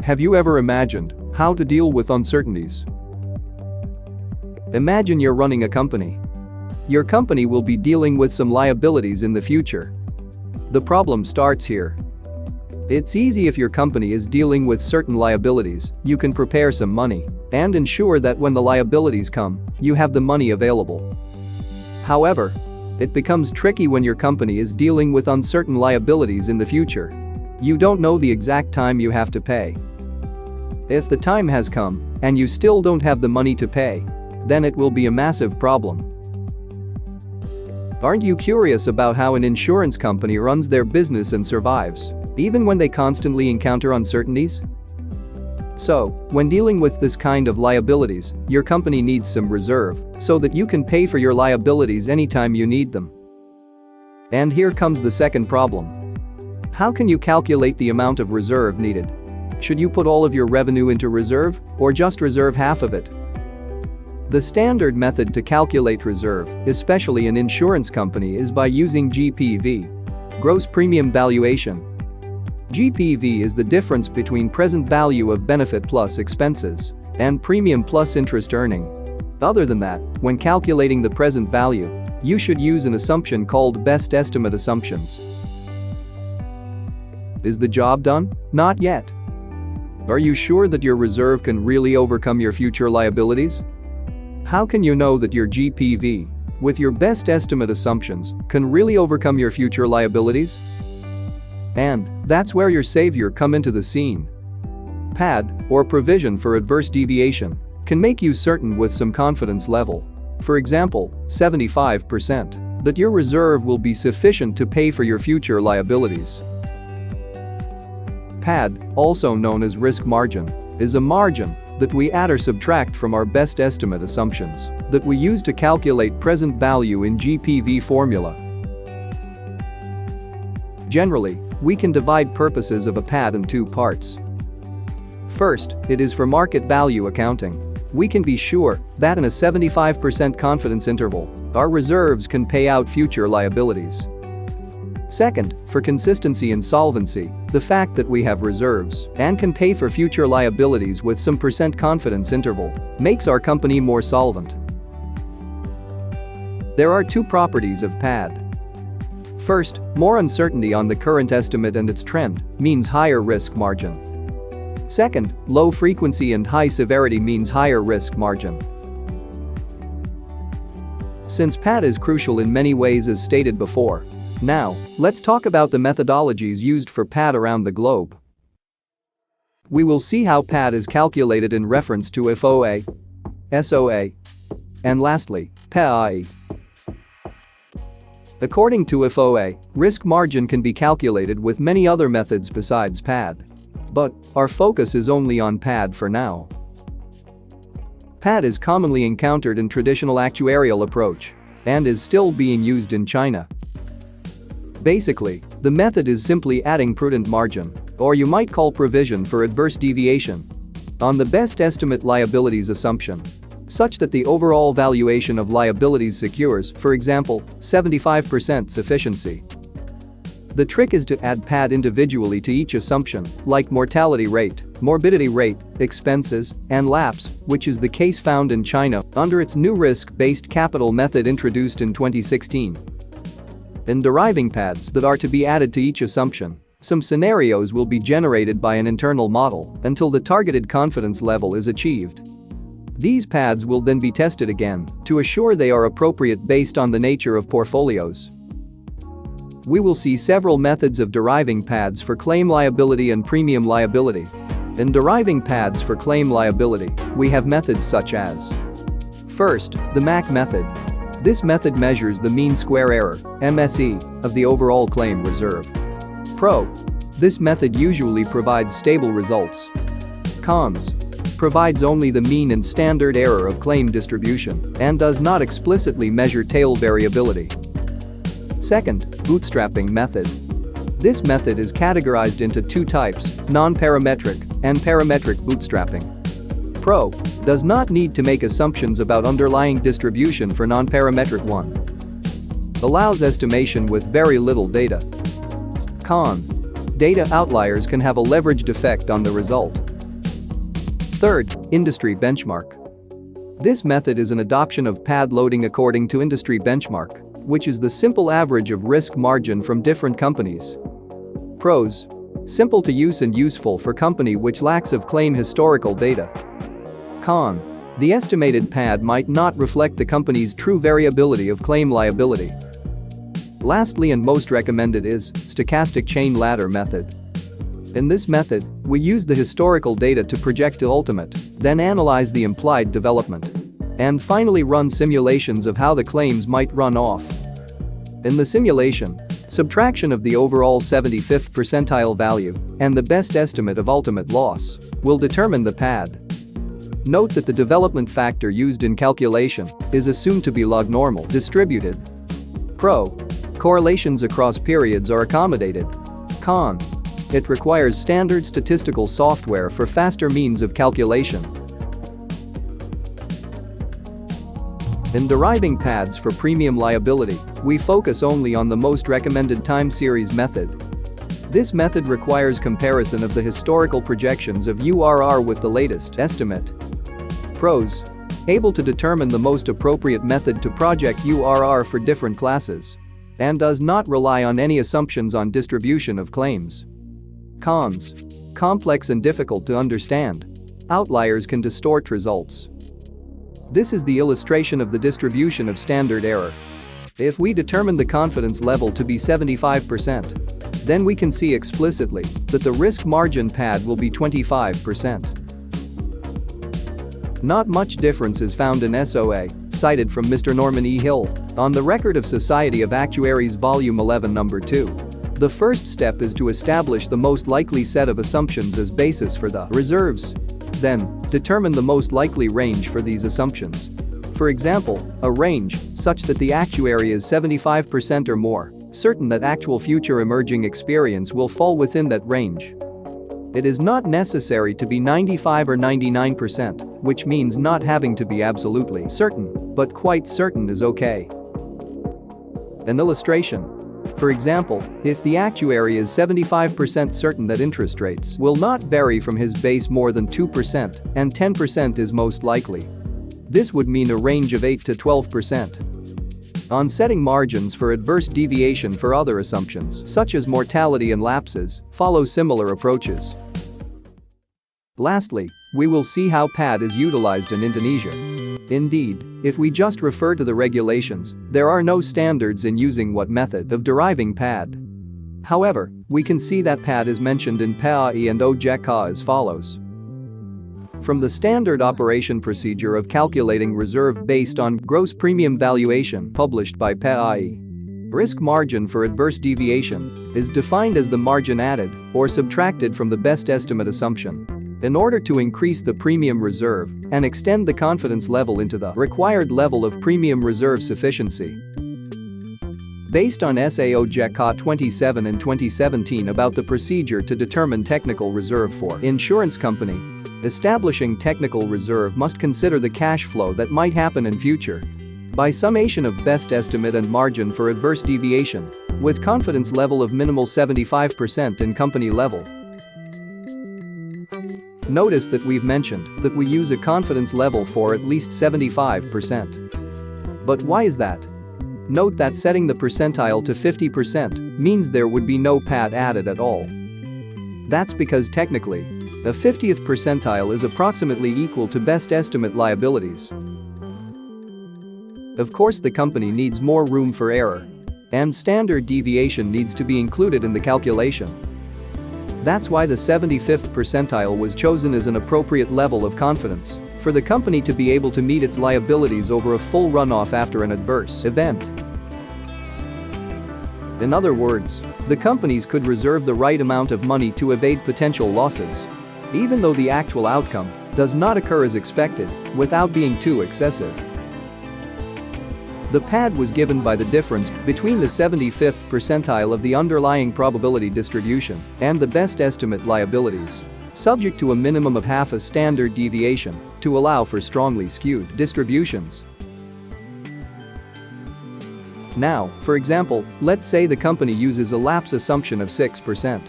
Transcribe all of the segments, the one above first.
Have you ever imagined how to deal with uncertainties? Imagine you're running a company. Your company will be dealing with some liabilities in the future. The problem starts here. It's easy if your company is dealing with certain liabilities, you can prepare some money and ensure that when the liabilities come, you have the money available. However, it becomes tricky when your company is dealing with uncertain liabilities in the future. You don't know the exact time you have to pay. If the time has come and you still don't have the money to pay, then it will be a massive problem. Aren't you curious about how an insurance company runs their business and survives, even when they constantly encounter uncertainties? So, when dealing with this kind of liabilities, your company needs some reserve so that you can pay for your liabilities anytime you need them. And here comes the second problem. How can you calculate the amount of reserve needed? Should you put all of your revenue into reserve or just reserve half of it? The standard method to calculate reserve, especially an insurance company, is by using GPV, gross premium valuation. GPV is the difference between present value of benefit plus expenses and premium plus interest earning. Other than that, when calculating the present value, you should use an assumption called best estimate assumptions. Is the job done? Not yet. Are you sure that your reserve can really overcome your future liabilities? How can you know that your GPV, with your best estimate assumptions, can really overcome your future liabilities? And that's where your savior come into the scene. PAD, or provision for adverse deviation, can make you certain with some confidence level, for example, 75%, that your reserve will be sufficient to pay for your future liabilities. PAD, also known as risk margin, is a margin that we add or subtract from our best estimate assumptions that we use to calculate present value in GPV formula. Generally, we can divide purposes of a PAD in two parts. First, it is for market value accounting. We can be sure that in a 75% confidence interval, our reserves can pay out future liabilities. Second, for consistency and solvency, the fact that we have reserves and can pay for future liabilities with some percent confidence interval makes our company more solvent. There are two properties of PAD. First, more uncertainty on the current estimate and its trend means higher risk margin. Second, low frequency and high severity means higher risk margin. Since PAD is crucial in many ways as stated before, now, let's talk about the methodologies used for PAD around the globe. We will see how PAD is calculated in reference to FOA, SOA, and lastly, PAI. According to FOA, risk margin can be calculated with many other methods besides PAD. But our focus is only on PAD for now. PAD is commonly encountered in traditional actuarial approach and is still being used in China. Basically, the method is simply adding prudent margin, or you might call provision for adverse deviation, on the best estimate liabilities assumption, such that the overall valuation of liabilities secures, for example, 75% sufficiency. The trick is to add PAD individually to each assumption, like mortality rate, morbidity rate, expenses, and lapse, which is the case found in China under its new risk-based capital method introduced in 2016. In deriving PADs that are to be added to each assumption, some scenarios will be generated by an internal model until the targeted confidence level is achieved. These PADs will then be tested again to assure they are appropriate based on the nature of portfolios. We will see several methods of deriving PADs for claim liability and premium liability. In deriving PADs for claim liability, we have methods such as: first, the MAC method. This method measures the mean square error, MSE, of the overall claim reserve. Pro. This method usually provides stable results. Cons. Provides only the mean and standard error of claim distribution and does not explicitly measure tail variability. Second, bootstrapping method. This method is categorized into two types, non-parametric and parametric bootstrapping. Pro. Does not need to make assumptions about underlying distribution for non-parametric one. Allows estimation with very little data. Con. Data outliers can have a leveraged effect on the result. Third, industry benchmark. This method is an adoption of pad loading according to industry benchmark, which is the simple average of risk margin from different companies. Pros: simple to use and useful for company which lacks of claim historical data. Con: the estimated pad might not reflect the company's true variability of claim liability. Lastly and most recommended is stochastic chain ladder method. In this method, we use the historical data to project to ultimate, then analyze the implied development, and finally run simulations of how the claims might run off. In the simulation, subtraction of the overall 75th percentile value and the best estimate of ultimate loss will determine the pad. Note that the development factor used in calculation is assumed to be log normal distributed. Pro: correlations across periods are accommodated. Con: it requires standard statistical software for faster means of calculation. In deriving pads for premium liability, we focus only on the most recommended time series method. This method requires comparison of the historical projections of URR with the latest estimate. Pros: able to determine the most appropriate method to project URR for different classes, and does not rely on any assumptions on distribution of claims. Cons: complex and difficult to understand. Outliers can distort results. This is the illustration of the distribution of standard error. If we determine the confidence level to be 75%, then we can see explicitly that the risk margin pad will be 25%. Not much difference is found in SOA, cited from Mr. Norman E. Hill, on the Record of Society of Actuaries Volume 11 No. 2. The first step is to establish the most likely set of assumptions as basis for the reserves. Then, determine the most likely range for these assumptions. For example, a range such that the actuary is 75% or more certain that actual future emerging experience will fall within that range. It is not necessary to be 95 or 99%, which means not having to be absolutely certain, but quite certain is okay. An illustration. For example, if the actuary is 75% certain that interest rates will not vary from his base more than 2% and 10% is most likely, this would mean a range of 8 to 12%. On setting margins for adverse deviation for other assumptions, such as mortality and lapses, follow similar approaches. Lastly, we will see how PAD is utilized in Indonesia. Indeed, if we just refer to the regulations, there are no standards in using what method of deriving PAD. However, we can see that PAD is mentioned in PAI and OJK as follows. From the standard operation procedure of calculating reserve based on gross premium valuation published by PAI, risk margin for adverse deviation is defined as the margin added or subtracted from the best estimate assumption in order to increase the premium reserve and extend the confidence level into the required level of premium reserve sufficiency. Based on SAO JK 27 and 2017 about the procedure to determine technical reserve for insurance company, establishing technical reserve must consider the cash flow that might happen in future by summation of best estimate and margin for adverse deviation with confidence level of minimal 75% in company level. Notice that we've mentioned that we use a confidence level for at least 75%. But why is that? Note that setting the percentile to 50% means there would be no PAD added at all. That's because technically, a 50th percentile is approximately equal to best estimate liabilities. Of course, the company needs more room for error, and standard deviation needs to be included in the calculation. That's why the 75th percentile was chosen as an appropriate level of confidence for the company to be able to meet its liabilities over a full runoff after an adverse event. In other words, the companies could reserve the right amount of money to evade potential losses, even though the actual outcome does not occur as expected, without being too excessive. The PAD was given by the difference between the 75th percentile of the underlying probability distribution and the best estimate liabilities, subject to a minimum of half a standard deviation to allow for strongly skewed distributions. Now, for example, let's say the company uses a lapse assumption of 6%.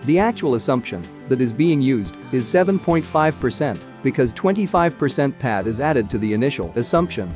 The actual assumption that is being used is 7.5% because 25% pad is added to the initial assumption.